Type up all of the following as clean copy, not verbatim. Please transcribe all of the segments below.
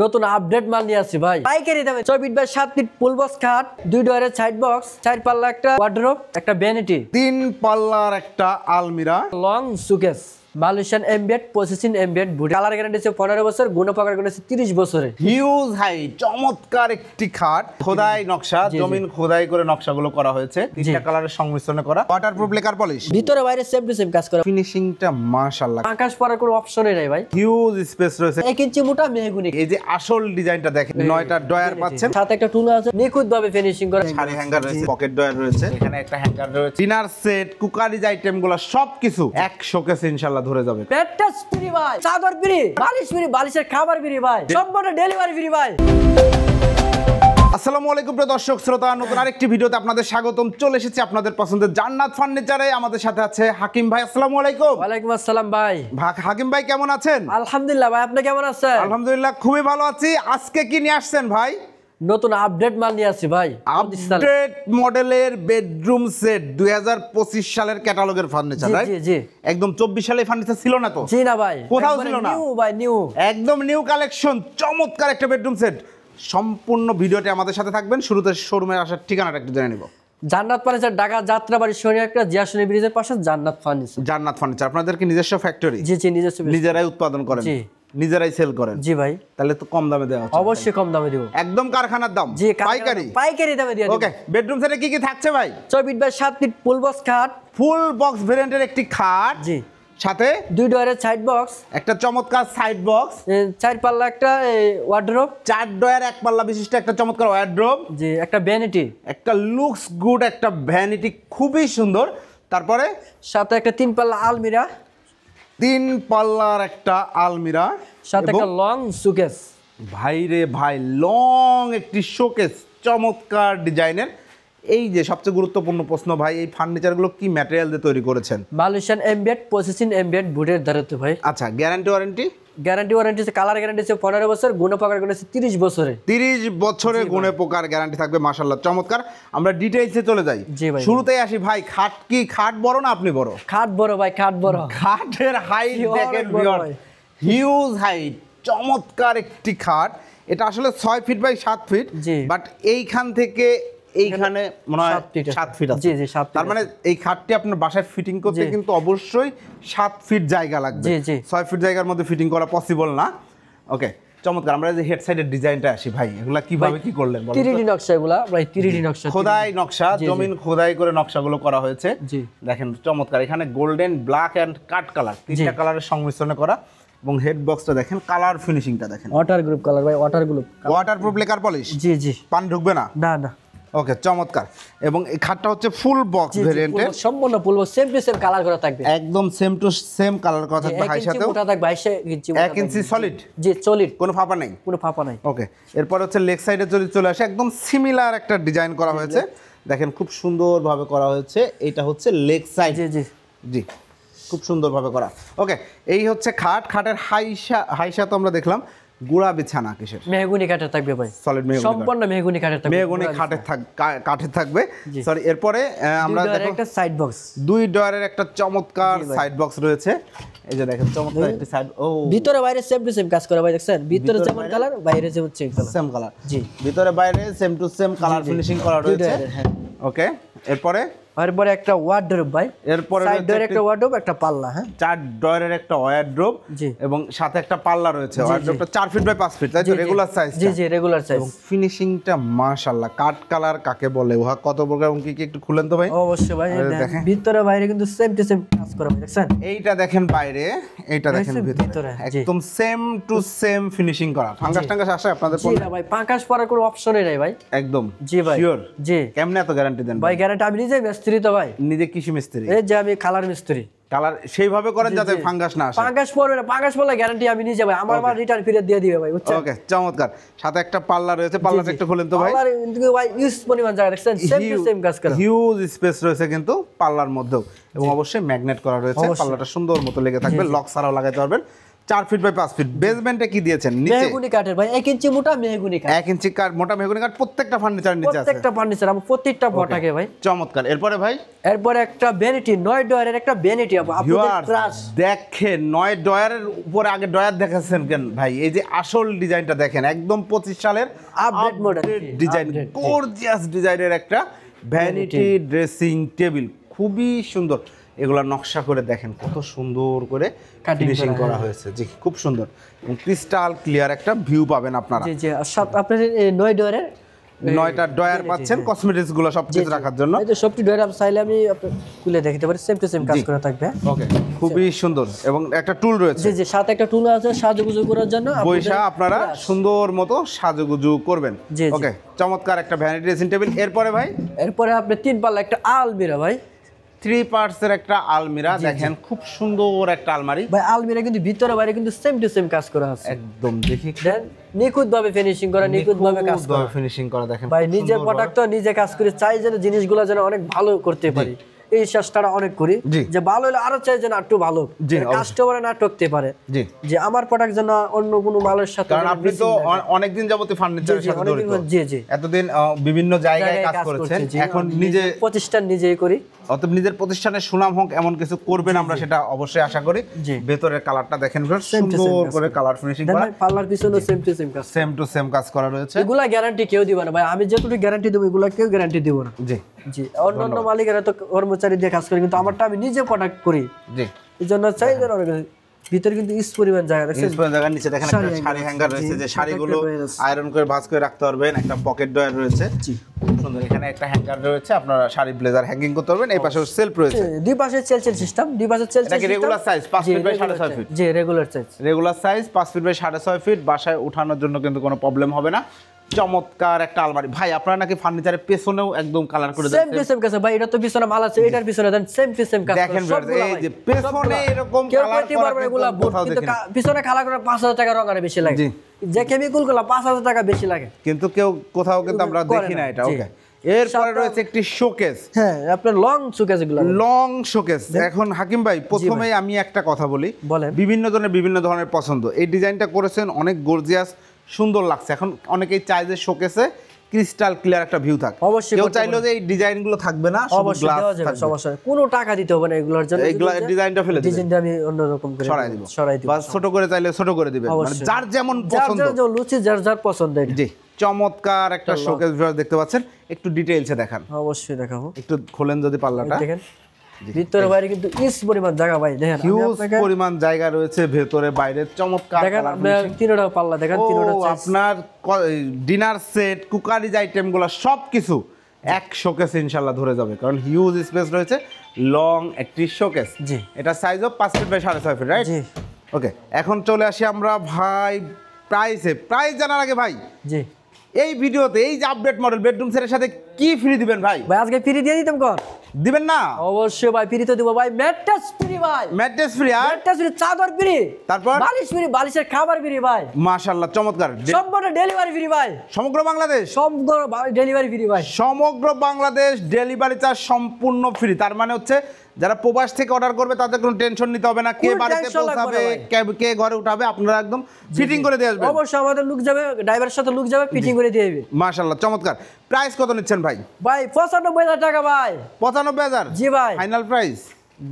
নতুন আপডেট মাল নিয়ে আসছি ভাই, পাইকারি দামে 6 feet by 7 feet full box খাট, 2 ডয়ারের সাইড বক্স, 4 পাল্লা একটা ওয়ার্ডরোব, একটা ভ্যানিটি, 3 পাল্লার একটা আলমিরা, লং সুকেস, মালয়েশিয়ান এমবিএড প্রসেসিং এমবিএড বুট, কালার গ্যারান্টি আছে 15 বছর, গুণপাকার গ্যারান্টি 30 বছরে। হিউজ হাই চমৎকার একটি খাট, খোদাই নকশা, জমিন খোদাই করে নকশাগুলো করা হয়েছে, তিনটা কালারের সংমিশ্রণে করা, ওয়াটারপ্রুফ লেকার পলিশ, ভিতরে বাইরে সেম টু সেম কাজ করা, ফিনিশিংটা মাশাআল্লাহ, আকাশ পরার কোনো অপশনই নাই ভাই, হিউজ স্পেস রয়েছে, 1 ইঞ্চি মোটা মেহগুনি। এই যে আসল ডিজাইনটা দেখেন, 9টা ডয়ার পাচ্ছেন, সাথে একটা টুল আছে নিখুঁত ভাবে ফিনিশিং করা, শাড়ি হ্যাঙ্গার রয়েছে, পকেট ডয়ার রয়েছে, এখানে একটা হ্যাঙ্গার রয়েছে, ডিনার সেট, কুকারিজ আইটেমগুলো সবকিছু এক শোকেসে ইনশাআল্লাহ ধরে যাবে। পেটটাস ফ্রি ভাই, চাদর ফ্রি, বালিশ ফ্রি, বালিশের খাবার ফ্রি ভাই, সম্পূর্ণ ডেলিভারি ফ্রি ভাই। আসসালামু আলাইকুম প্রিয় দর্শক শ্রোতা, নতুন আরেকটি ভিডিওতে আপনাদের স্বাগতম। চলে এসেছি আপনাদের পছন্দের জান্নাত ফার্নিচারে। আমাদের সাথে আছে হাকিম ভাই। আসসালামু আলাইকুম। ওয়ালাইকুম আসসালাম ভাই। হাকিম ভাই কেমন আছেন? আলহামদুলিল্লাহ ভাই, আপনি কেমন আছেন? আলহামদুলিল্লাহ খুবই ভালো আছি। আজকে কি নিয়ে আসছেন ভাই? নতুন আপডেট মাল নিয়ে আসছি ভাই, আপডেট মডেলের বেডরুম সেট, 2025 সালের ক্যাটালগের ফার্নিচার, রাইট? জি জি, একদম 24 সালে ফার্নিচার ছিল না তো? জি না ভাই, কোথাও ছিল না, নিউ ভাই, নিউ, একদম নিউ কালেকশন, চমৎকার একটা বেডরুম সেট। সম্পূর্ণ ভিডিওতে আমাদের সাথে থাকবেন। শুরুতে শোরুমে আসার ঠিকানাটা একটু জেনে নিব। জান্নাত ফার্নিচার, ঢাকা যাত্রাবাড়ি শনি একটা জিয়াশনী ব্রিজের পাশে জান্নাত ফার্নিচার। জান্নাত ফার্নিচার আপনাদের কি নিজস্ব ফ্যাক্টরি? জি জি, নিজস্ব, নিজেরাই উৎপাদন করেন, জি, নিজেরাই সেল করেন? জি ভাই। তাহলে তো কম দামে দেওয়া হচ্ছে। অবশ্যই কম দামে দিব, একদম কারখানার দাম, জি, পাইকারি, পাইকারি দামে দিয়ে দিব। ওকে, বেডরুম সেটে কি কি থাকছে ভাই? 6 feet by 7 feet full box খাট, ফুল বক্স ভেরিয়েন্টের একটি খাট, জি, সাথে 2 ডয়ারের সাইড বক্স, একটা চমৎকার সাইড বক্স, 4 পাল্লা একটা ওয়ার্ডরোব, 4 ডয়ার 1 পাল্লা বিশিষ্ট একটা চমৎকার ওয়ার্ডরোব, জি, একটা ভ্যানিটি, একটা লুকস গুড একটা ভ্যানিটি, খুবই সুন্দর। তারপরে সাথে একটা 3 পাল্লা আলমিরা, 3 পাল্লার একটা আলমিরা, সাথে একটা লং সুকেস। ভাই রে ভাই, লং একটি শোকেস, চমৎকার ডিজাইনের। এই যে সবচেয়ে গুরুত্বপূর্ণ প্রশ্ন ভাই, এই ফার্নিচারগুলো কি ম্যাটেরিয়াল দিয়ে তৈরি করেছেন? মালয়েশিয়ান এমবিএড প্রসেসিং এমবিএড বুটের দ্বারা তো ভাই। আচ্ছা, গ্যারান্টি ওয়ারেন্টি? গ্যারান্টি ওয়ারেন্টি আছে, কালার গ্যারান্টি আছে 15 বছর, গুণপাকার গ্যারান্টি আছে 30 বছরে। 30 বছরে গুণে পোকার গ্যারান্টি থাকবে। মাশাআল্লাহ, চমৎকার। আমরা ডিটেইলসে চলে যাই। জি ভাই, শুরুতেই আসি ভাই, খাট কি খাট বড় না আপনি বড়? খাট বড় ভাই, খাট বড়। খাটের হাইট দেখেন, হিউজ হাইট, চমৎকার একটি খাট। এটা আসলে 6 ফিট বাই 7 ফিট, বাট এইখান থেকে এইখানে মনে হয় 7 ফিট আছে। জি জি, 7 ফিট। তার মানে এই খাটটি আপনার বাসায় ফিটিং করতে কিন্তু অবশ্যই 7 ফিট জায়গা লাগবে। জি জি, 6 ফিট জায়গার মধ্যে ফিটিং করা পসিবল না। ওকে, চমৎকার। আমরা যে হেড সাইডের ডিজাইনটা আসি ভাই, এগুলা কিভাবে কি করলেন বলুন? 3D নকশা, এগুলা ভাই 3D নকশা, খোদাই নকশা, জমিন খোদাই করে নকশাগুলো করা হয়েছে। জি, দেখেন চমৎকার। এখানে golden, black and cut colour, তিনটা কালারের সংমিশ্রণে করা, এবং হেড বক্সটা দেখেন, কালার ফিনিশিংটা দেখেন, ওয়াটার গ্রুপ কালার ভাই, water group, waterproof lacquer polish. জি জি, পানি ঢুকবে না? না না। ওকে, চমৎকার। এবং এই খাটটা হচ্ছে ফুল বক্স ভেরিয়েন্টের, সম্পূর্ণ full box, same to same colour করা থাকবে, একদম সেম টু সেম কালার করা থাকবে। হাই সাথে মোটা থাকবে, 22 ইঞ্চি, 1 ইঞ্চি সলিড, জি সলিড, কোনো ফাঁপা নেই, কোনো ফাঁপা নাই। ওকে, এরপর হচ্ছে লেগ সাইডে যদি চলে আসে, একদম সিমিলার একটা ডিজাইন করা হয়েছে। দেখেন খুব সুন্দরভাবে করা হয়েছে। এটা হচ্ছে লেগ সাইড, জি জি জি, খুব সুন্দরভাবে করা। ওকে, এই হচ্ছে খাট। খাটের হাইসা তো আমরা দেখলাম। গুড়া বিছানা কিসের? মেহগুনি কাঠের থাকবে ভাই, সলিড মেহগুনি, সম্পূর্ণ মেহগুনি কাঠের থাকবে, মেহগুনি কাঠের থাকবে, সরি। এরপরে আমরা দেখো একটা সাইড বক্স, 2 ডয়ারের একটা চমৎকার সাইড বক্স রয়েছে। এই যে দেখেন চমৎকার একটা সাইড, ও ভিতরে বাইরে সেম টু সেম কাজ করে ভাই, দেখছেন ভিতরে যেমন কালার, বাইরে যেমন সেম কালার, জি, ভিতরে বাইরে same to same colour finishing করা রয়েছে। ওকে, এরপরে একটা ওয়ার্ডরোব ভাই, এরপরে সাইড ডোর একটা ওয়ার্ডরোব, একটা পাল্লা, হ্যাঁ 4 ডয়ারের একটা ওয়ার্ডরোব, জি, এবং সাথে একটা পাল্লা রয়েছে। ওয়ার্ডরোবটা 4 ফিট বাই 5 ফিট, তাই তো? রেগুলার সাইজ, জি জি, রেগুলার সাইজ। এবং ফিনিশিংটা মাশাআল্লাহ, কাট কালার কাকে বলে, ওহা কত প্রকার এবং কি কি একটু খুলেন তো ভাই। অবশ্যই ভাই, দেখেন ভিতরে বাইরে কিন্তু সেম টু সেম কাজ করা ভাই, দেখছেন? এইটা দেখেন বাইরে, এইটা দেখেন ভিতরে, একদম সেম টু সেম ফিনিশিং করা। ফাঙ্গাস টাঙ্গাস আসে আপনাদের? জি না ভাই, ফাঙ্গাস পড়ার কোনো অপশনই নাই ভাই, একদম। জি ভাই, শিওর? জি। কেমনে এত গ্যারান্টি দেন ভাই? গ্যারান্টি আমি নিজে মিস্ত্রি তো ভাই, নিজে কৃষি মিস্ত্রি, এই যে আমি কালার মিস্ত্রি। কালার সেইভাবে করেন যাতে ফাঙ্গাস না আসে? ফাঙ্গাস পড়বে না, ফাঙ্গাস পড়লে গ্যারান্টি আমি নিজে ভাই, আমার মাল রিটার্ন ফিরে দিয়ে দিবে ভাই, বুঝছেন? ওকে, চমৎকার। সাথে একটা পাল্লা রয়েছে, পাল্লাটা একটু খুলেন তো ভাই। পাল্লার কিন্তু ভাই ইউজ পরিমাণ জায়গা, দেখছেন সেম টু সেম কাজ করা, হিউজ স্পেস রয়েছে কিন্তু পাল্লার মধ্যেও, এবং অবশ্যই ম্যাগনেট করা রয়েছে। পাল্লাটা সুন্দর মতো লেগে থাকবে, লক ছাড়াও লাগাইতে পারবেন। 4 ফিট বাই 5 ফিট। বেসমেন্টে কি দিয়েছেন? নিচে মেহগনি কাঠের ভাই, 1 ইঞ্চি মোটা মেহগনি কাঠ। 1 ইঞ্চি কাঠ, মোটা মেহগনি কাঠ, প্রত্যেকটা ফার্নিচার নিচে আছে। প্রত্যেকটা ফার্নিচার আমার প্রত্যেকটা পটাকে ভাই। চমৎকার। এরপরে ভাই, এরপরে একটা ভ্যানিটি 9 ডয়ারের একটা ভ্যানিটি আপনাদের ক্রাশ দেখেন 9 ডয়ারের উপরে আগে ডয়ার দেখাচ্ছেন কেন ভাই? এই যে আসল ডিজাইনটা দেখেন, একদম 25 সালের আপডেট মডেল ডিজাইন, গর্জিয়াস ডিজাইনের একটা ভ্যানিটি ড্রেসিং টেবিল, খুবই সুন্দর। এগুলা নকশা করে দেখেন কত সুন্দর করে ফিনিশিং করা হয়েছে। জি, খুব সুন্দর এবং ক্রিস্টাল ক্লিয়ার একটা ভিউ পাবেন আপনারা। জি জি, আপনাদের 9 ডয়ারের 9টা ডয়ার পাচ্ছেন কসমেটিক্স গুলো সবকিছু রাখার জন্য। এই যে সবটি ডয়ার আপনি চাইলে আমি খুলে দেখাতে পারি, সেম টু সেম কাজ করা থাকবে। ওকে, খুবই সুন্দর এবং একটা টুল রয়েছে। জি জি, সাথে একটা টুল আছে সাজুগুজু করার জন্য, বৈশা আপনারা সুন্দর মতো সাজুগুজু করবেন। ওকে, চমৎকার একটা ভ্যানিটি ড্রেসিং টেবিল। এরপরে ভাই, এরপরে আপনি 3 পাল্লা একটা আলমিরা ভাই, 3 পার্টসের একটা আলমিরা, দেখেন খুব সুন্দর একটা আলমারি ভাই। আলমিরা কিন্তু ভিতরে বাইরে কিন্তু সেম টু সেম কাজ করা আছে, একদম দেখি দেন নিখুঁত ভাবে ফিনিশিং করা, নিখুঁত ভাবে কাজ করা, ফিনিশিং করা। দেখেন ভাই নিজে প্রোডাক্ট তো নিজে কাজ করে চাই যেন জিনিসগুলো যেন অনেক ভালো করতে পারি, এই চেষ্টাটা অনেক করি যে ভালো হলে আরো চাই যেন একটু ভালো কাস্টমার না ঠকতে পারে, যে আমার প্রোডাক্ট যেন অন্য কোনো মালের সাথে। কারণ আপনি তো অনেকদিন যাবত ফার্নিচারের সাথে জড়িত, জি জি, এতদিন বিভিন্ন জায়গায় কাজ করেছেন, এখন নিজে প্রতিষ্ঠান নিজেই করি, অতএব নিজের প্রতিষ্ঠানের সুনাম হোক এমন কিছু করবেন, আমরা সেটা অবশ্যই আশা করি। ভেতরের কালারটা দেখেন সুন্দর করে কালার ফিনিশিং করা, পার্লার পিছনে সেম টু সেম কাজ, সেম টু সেম কাজ করা রয়েছে। এগুলা গ্যারান্টি কেউ দিবে না ভাই, আমি যতটুকু গ্যারান্টি দেব এগুলা কেউ গ্যারান্টি দিব না। জি জি, অন্যান্য মালিকেরা তো কর্মচারী দিয়ে কাজ করে, কিন্তু আমারটা আমি নিজে প্রোডাক্ট করি। জি, এই জন্য চাই যে ভিতরে কিন্তু ইস পরিমাণ জায়গা দেখছেন, ইস পরিমাণ জায়গা। নিচে দেখেন একটা শাড়ি হ্যাঙ্গার রয়েছে, যে শাড়িগুলো আয়রন করে ভাঁজ করে রাখতে পারবেন। একটা পকেট ডয়ার রয়েছে, জি খুব সুন্দর। এখানে একটা হ্যাঙ্গার রয়েছে, আপনারা শাড়ি ব্লেজার হ্যাঙ্গিং করতে পারবেন। এই পাশে সেলফ রয়েছে, দুই পাশে চেলচেল সিস্টেম, দুই পাশে চেলচেল সিস্টেম। এটা কি regular size 5 feet by 6.5 feet? জি, regular size, regular size 5 feet by 6.5 feet. বাসায় ওঠানোর জন্য কিন্তু কোনো প্রবলেম হবে না। চমৎকার একটা আলমারি। ভাই আপনারা নাকি ফার্নিচারের পেছনেও একদম কালার করে দেন? সেম টু সেম কাজ ভাই, এটা তো পিছনে মাল আছে, এটার পিছনে দেন সেম টু সেম কাজ। দেখেন এই যে পেছনে এরকম কালার করা, এগুলা কিন্তু পিছনে কালার করে 5000 টাকা রং আর বেশি লাগে, যে কেমিক্যাল গুলো 5000 টাকা বেশি লাগে, কিন্তু কেউ কোথাও কিন্তু আমরা দেখি না এটা। ওকে, এরপরে রয়েছে একটি শোকেস। হ্যাঁ, আপনার লং শোকেস, এগুলো লং শোকেস। এখন হাকিম ভাই, প্রথমেই আমি একটা কথা বলি, বিভিন্ন ধরনের পছন্দ। এই ডিজাইনটা করেছেন অনেক গর্জিয়াস, সুন্দর লাগছে। এখন অনেকেই চায় যে শোকেসে ক্রিস্টাল ক্লিয়ার একটা ভিউ থাকে, অবশ্যই কেউ চাইলো যে এই ডিজাইনগুলো থাকবে না, শুধু গ্লাস থাকবে, সমস্যা নাই, কোনো টাকা দিতে হবে না এগুলোর জন্য। এগুলা ডিজাইনটা ফেলে দিবেন, ডিজাইনটা আমি অন্যরকম করে সরাই দিব, বা ছোট করে চাইলে ছোট করে দিবেন, মানে যার যেমন পছন্দ, যার যেমন লুচি, যার পছন্দ। জি, চমৎকার একটা শোকেস ভিউয়ার দেখতে পাচ্ছেন। একটু ডিটেইলসে দেখান। অবশ্যই দেখাবো, একটু খোলেন যদি পাল্লাটা। দেখেন ভিতরে বাইরে কিন্তু ইস পরিমাণ জায়গা ভাই, দেখেন হিউজ পরিমাণ জায়গা রয়েছে ভেতরে বাইরে। চমৎকার দেখেন, আপনার তিনটা পাল্লা দেখেন, তিনটা আপনার ডিনার সেট, কুকারিজ আইটেমগুলো সবকিছু এক শোকেস ইনশাআল্লাহ ধরে যাবে, কারণ হিউজ স্পেস রয়েছে। লং একটি শোকেস, জি, এটা সাইজও 5 ফিট বাই 6.5 ফিট, রাইট? জি। ওকে, এখন চলে আসি আমরা ভাই প্রাইস জানার আগে ভাই, জি, এই ভিডিওতে এই যে আপডেট মডেল বেডরুম সেটের সাথে কি ফ্রি দিবেন ভাই? ভাই আজকে ফ্রি দিয়ে দিতাম, কর দিবেন না? অবশ্যই ভাই, ফ্রি তো দিব ভাই। ম্যাট্রেস ফ্রি ভাই, ম্যাট্রেস ফ্রি, আর ম্যাট্রেস ফ্রি, চাদর ফ্রি, তারপর বালিশ ফ্রি, বালিশের খাবার ফ্রি ভাই। মাশাআল্লাহ, চমৎকার। সম্পূর্ণ ডেলিভারি ফ্রি ভাই, সমগ্র বাংলাদেশ, সমগ্র ডেলিভারি ফ্রি ভাই, সমগ্র বাংলাদেশ ডেলিভারি চার্জ সম্পূর্ণ ফ্রি। তার মানে হচ্ছে যারা প্রবাস থেকে অর্ডার করবে তাদের কোনো টেনশন নিতে হবে না, কে বাড়িতে পৌঁছাবে, কে ঘরে উঠাবে, আপনারা একদম ফিটিং করে দিয়ে আসবেন। অবশ্যই আমাদের লোক যাবে, ড্রাইভারের সাথে লোক যাবে, ফিটিং করে দিয়ে দিবে। মাশাআল্লাহ, চমৎকার। প্রাইস কত নিচ্ছেন ভাই? ভাই 95000 টাকা ভাই। 95000? জি ভাই। Final price?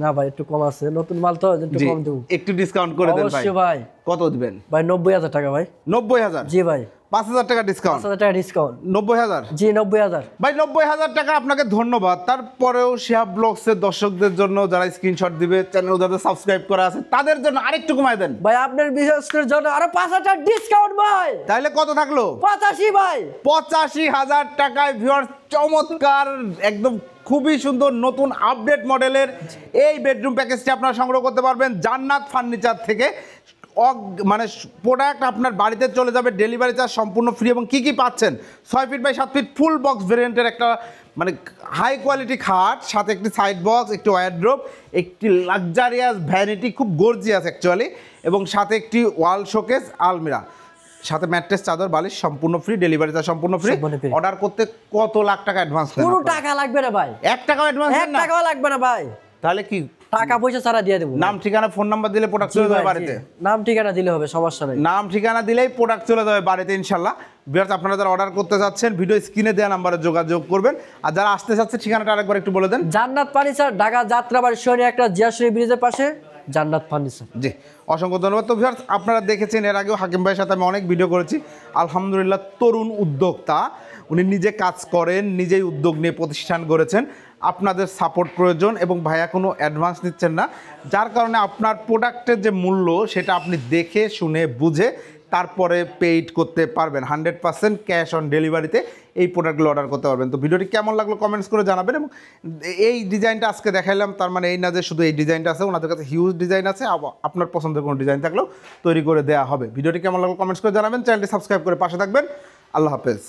না ভাই, একটু কম আছে, নতুন মাল তো, একটু কম দেব, একটু ডিসকাউন্ট করে দেন ভাই। অবশ্যই ভাই। কত দিবেন ভাই? 90000 টাকা ভাই। 90000? জি ভাই। 5000 টাকা ডিসকাউন্ট? 5000 টাকা ডিসকাউন্ট। 90000? জি 90000 ভাই। 90000 টাকা আপনাকে ধন্যবাদ। তারপরেও শিহাব ব্লগসের দর্শকদের জন্য, যারা স্ক্রিনশট দিবে, চ্যানেল যাদের সাবস্ক্রাইব করা আছে, তাদের জন্য আরেকটু কমায় দেন ভাই। আপনার বিশেষের জন্য আরো 5000 টাকা ডিসকাউন্ট ভাই। তাহলে কত থাকলো? 85 ভাই। 85000 টাকায় ভিউয়ার চমৎকার, একদম খুবই সুন্দর নতুন আপডেট মডেলের এই বেডরুম প্যাকেজটি আপনারা সংগ্রহ করতে পারবেন জান্নাত ফার্নিচার থেকে। মানে প্রোডাক্ট আপনার বাড়িতে চলে যাবে, ডেলিভারি চার্জ সম্পূর্ণ ফ্রি। এবং কি কি পাচ্ছেন? 6 feet by 7 feet full box ভেরিয়েন্টের একটা মানে হাই কোয়ালিটি খাট, সাথে একটি সাইড বক্স, একটি ওয়ারড্রোব, একটি লাক্সারিয়াস ভ্যানিটি, খুব গর্জিয়াস অ্যাকচুয়ালি, এবং সাথে একটি ওয়াল শোকেস, আলমিরা, সাথে ম্যাট্রেস, চাদর, বালিশ সম্পূর্ণ ফ্রি, ডেলিভারি চার্জ সম্পূর্ণ ফ্রি। অর্ডার করতে কত লাখ টাকা অ্যাডভান্স নেন? পুরো টাকা লাগবে না ভাই, 1 টাকাও অ্যাডভান্স নেন না? 1 টাকাও লাগবে না ভাই। তাহলে কি টাকা পয়সা ছাড়া দিয়ে দেবো। নাম ঠিকানা ফোন নাম্বার দিলে প্রোডাক্ট চলে যাবে বাড়িতে। নাম ঠিকানা দিলে হবে, সমস্যা নেই। নাম ঠিকানা দিলেই প্রোডাক্ট চলে যাবে বাড়িতে ইনশাল্লাহ। ভিউয়ার্স আপনারা যারা অর্ডার করতে যাচ্ছেন ভিডিও স্ক্রিনে দেওয়া নাম্বারে যোগাযোগ করবেন। আর যারা আসতে চাচ্ছে ঠিকানাটা আরেকবার একটু বলে দেন। জান্নাত ফার্নিচার, ঢাকা যাত্রাবাড়ি শনি একটা জিয়াশ্রী ব্রিজের পাশে জান্নাত ফার্নিচার। জি, অসংখ্য ধন্যবাদ। তো ভিউয়ার্স আপনারা দেখেছেন এর আগেও হাকিম ভাইয়ের সাথে আমি অনেক ভিডিও করেছি। আলহামদুলিল্লাহ তরুণ উদ্যোক্তা, উনি নিজে কাজ করেন, নিজেই উদ্যোগ নিয়ে প্রতিষ্ঠান গড়েছেন। আপনাদের সাপোর্ট প্রয়োজন এবং ভাইয়া কোনো অ্যাডভান্স নিচ্ছেন না, যার কারণে আপনার প্রোডাক্টের যে মূল্য সেটা আপনি দেখে শুনে বুঝে তারপরে পেইড করতে পারবেন। 100% ক্যাশ অন ডেলিভারিতে এই প্রোডাক্টগুলো অর্ডার করতে পারবেন। তো ভিডিওটি কেমন লাগলো কমেন্টস করে জানাবেন। এবং এই ডিজাইনটা আজকে দেখাইলাম, তার মানে এই না যে শুধু এই ডিজাইনটা আছে, ওনাদের কাছে হিউজ ডিজাইন আছে। আপনার পছন্দের কোনো ডিজাইন থাকলেও তৈরি করে দেওয়া হবে। ভিডিওটি কেমন লাগলো কমেন্টস করে জানাবেন। চ্যানেলটি সাবস্ক্রাইব করে পাশে থাকবেন। আল্লাহ হাফেজ।